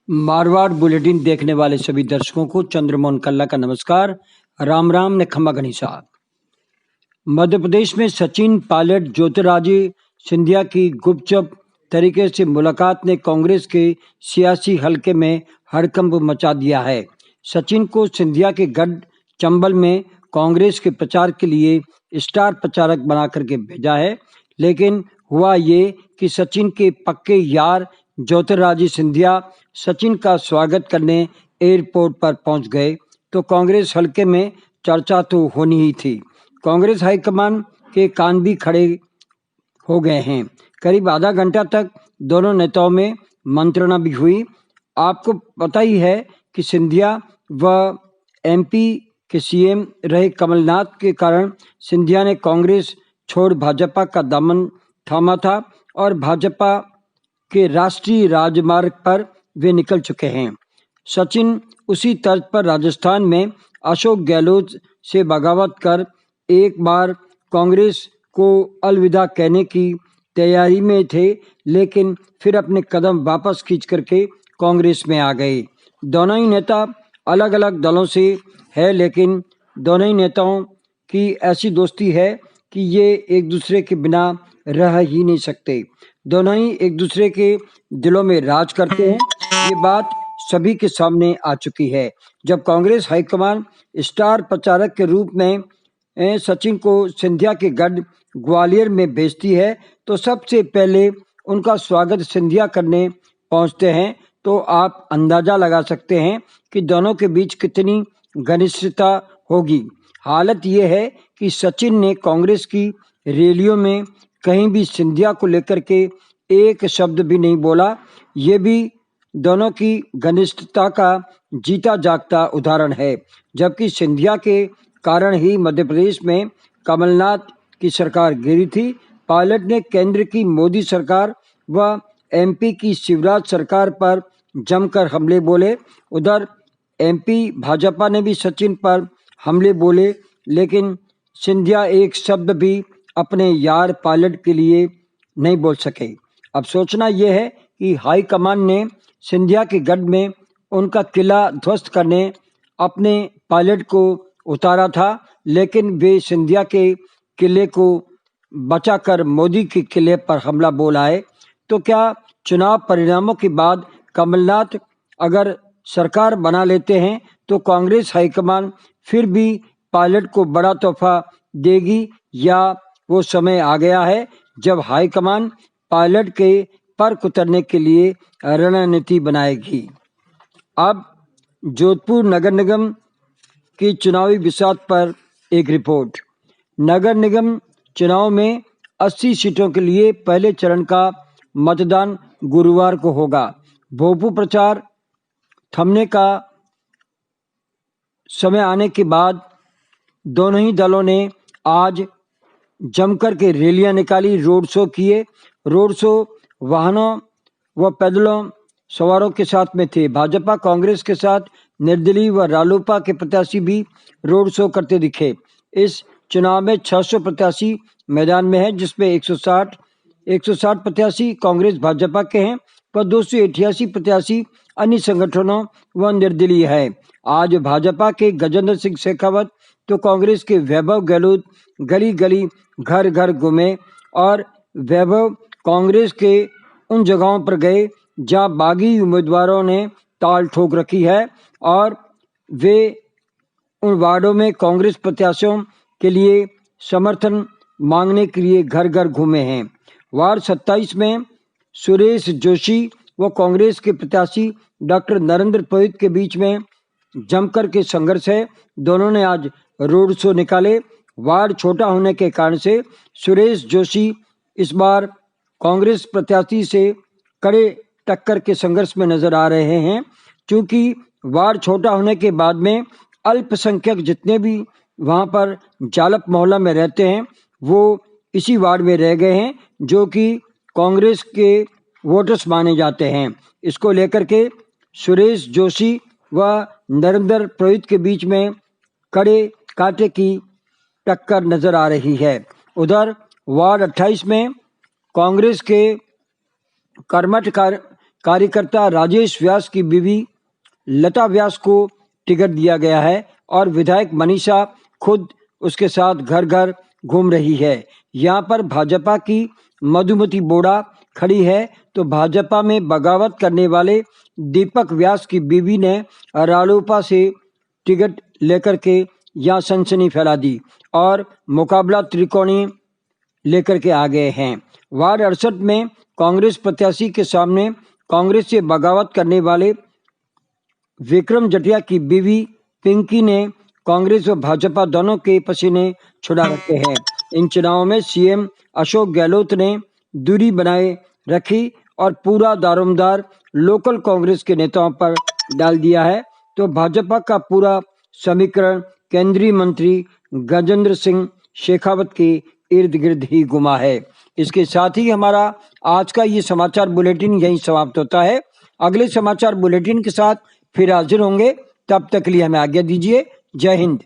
Marwar bulletin देखने वाले सभी दर्शकों को चंद्रमोहन कल्ला का नमस्कार। राम राम ने खम्मा गणिसा। मध्य प्रदेश में सचिन पायलट ज्योतिरादित्य सिंधिया की गुपचुप तरीके से मुलाकात ने कांग्रेस के सियासी हलके में हड़कंप मचा दिया है। सचिन को सिंधिया के गढ़ चंबल में कांग्रेस के प्रचार के लिए स्टार प्रचारक बना करके भेजा है, लेकिन हुआ ये कि सचिन के पक्के यार ज्योतिरादित्य सिंधिया सचिन का स्वागत करने एयरपोर्ट पर पहुंच गए तो कांग्रेस हलके में चर्चा तो होनी ही थी। कांग्रेस हाईकमान के कान भी खड़े हो गए हैं। करीब आधा घंटा तक दोनों नेताओं में मंत्रणा भी हुई। आपको पता ही है कि सिंधिया व एमपी के सीएम रहे कमलनाथ के कारण सिंधिया ने कांग्रेस छोड़ भाजपा का दामन थामा था और भाजपा के राष्ट्रीय राजमार्ग पर वे निकल चुके हैं। सचिन उसी तर्ज पर राजस्थान में अशोक गहलोत से बगावत कर एक बार कांग्रेस को अलविदा कहने की तैयारी में थे, लेकिन फिर अपने कदम वापस खींच करके कांग्रेस में आ गए। दोनों ही नेता अलग अलग दलों से है, लेकिन दोनों ही नेताओं की ऐसी दोस्ती है कि ये एक दूसरे के बिना रह ही नहीं सकते। दोनों ही एक दूसरे के दिलों में राज करते हैं। ये बात सभी के सामने आ चुकी है। जब कांग्रेस हाईकमान स्टार प्रचारक के रूप में सचिन को सिंधिया के गढ़ ग्वालियर में भेजती है तो सबसे पहले उनका स्वागत सिंधिया करने पहुंचते हैं, तो आप अंदाजा लगा सकते हैं कि दोनों के बीच कितनी घनिष्ठता होगी। हालत ये है कि सचिन ने कांग्रेस की रैलियों में कहीं भी सिंधिया को लेकर के एक शब्द भी नहीं बोला। ये भी दोनों की घनिष्ठता का जीता जागता उदाहरण है। जबकि सिंधिया के कारण ही मध्य प्रदेश में कमलनाथ की सरकार गिरी थी। पायलट ने केंद्र की मोदी सरकार व एमपी की शिवराज सरकार पर जमकर हमले बोले। उधर एमपी भाजपा ने भी सचिन पर हमले बोले, लेकिन सिंधिया एक शब्द भी अपने यार पायलट के लिए नहीं बोल सके। अब सोचना यह है कि हाईकमान ने सिंधिया के गढ़ में उनका किला ध्वस्त करने अपने पायलट को उतारा था, लेकिन वे सिंधिया के किले को बचाकर मोदी के किले पर हमला बोल आए। तो क्या चुनाव परिणामों के बाद कमलनाथ अगर सरकार बना लेते हैं तो कांग्रेस हाईकमान फिर भी पायलट को बड़ा तोहफा देगी, या वो समय आ गया है जब हाईकमान पायलट के पर उतरने के लिए रणनीति बनाएगी? अब जोधपुर नगर निगम की चुनावी बिसात पर एक रिपोर्ट। नगर निगम चुनाव में 80 सीटों के लिए पहले चरण का मतदान गुरुवार को होगा। भोपू प्रचार थमने का समय आने के बाद दोनों ही दलों ने आज जमकर के रैलियां निकाली, रोड शो किए। रोड शो वाहनों व पैदलों सवारों के साथ में थे। भाजपा कांग्रेस के साथ निर्दलीय व रालोपा के प्रत्याशी भी रोड शो करते दिखे। इस चुनाव में 600 प्रत्याशी मैदान में है, जिसमें 160 प्रत्याशी कांग्रेस भाजपा के हैं, पर 288 प्रत्याशी अन्य संगठनों व निर्दलीय है। आज भाजपा के गजेंद्र सिंह शेखावत तो कांग्रेस के वैभव गहलोत गली गली घर घर घूमे और वैभव कांग्रेस के उन जगहों पर गए जहां बागी उम्मीदवारों ने ताल ठोक रखी है, और वे उन वार्डों में कांग्रेस प्रत्याशियों के लिए समर्थन मांगने के लिए घर घर घूमे हैं। वार्ड 27 में सुरेश जोशी व कांग्रेस के प्रत्याशी डॉक्टर नरेंद्र पुरोहित के बीच में जमकर के संघर्ष है। दोनों ने आज रोड शो निकाले। वार्ड छोटा होने के कारण से सुरेश जोशी इस बार कांग्रेस प्रत्याशी से कड़े टक्कर के संघर्ष में नजर आ रहे हैं, क्योंकि वार्ड छोटा होने के बाद में अल्पसंख्यक जितने भी वहां पर जालप मोहल्ला में रहते हैं वो इसी वार्ड में रह गए हैं, जो कि कांग्रेस के वोटर्स माने जाते हैं। इसको लेकर के सुरेश जोशी व नरेंद्र पुरोहित के बीच में कड़े कांटे की टक्कर नजर आ रही है। उधर वार्ड 28 में कांग्रेस के कर्मठ कार्यकर्ता राजेश व्यास की बीवी लता व्यास को टिकट दिया गया है और विधायक मनीषा खुद उसके साथ घर घर घूम रही है। यहाँ पर भाजपा की मधुमती बोड़ा खड़ी है तो भाजपा में बगावत करने वाले दीपक व्यास की बीवी ने रालोपा से टिकट लेकर के यहाँ सनसनी फैला दी और मुकाबला त्रिकोणीय लेकर के आ गए हैं। वार्ड 68 में कांग्रेस प्रत्याशी के सामने कांग्रेस से बगावत करने वाले विक्रम जटिया की बीवी पिंकी ने कांग्रेस व भाजपा दोनों के पसीने छुड़ा रखे हैं। इन चुनावों में सीएम अशोक गहलोत ने दूरी बनाए रखी और पूरा दारोमदार लोकल कांग्रेस के नेताओं पर डाल दिया है तो भाजपा का पूरा समीकरण केंद्रीय मंत्री गजेंद्र सिंह शेखावत के इर्द गिर्द ही घुमा है। इसके साथ ही हमारा आज का ये समाचार बुलेटिन यहीं समाप्त होता है। अगले समाचार बुलेटिन के साथ फिर हाजिर होंगे, तब तक के लिए हमें आज्ञा दीजिए। जय हिंद।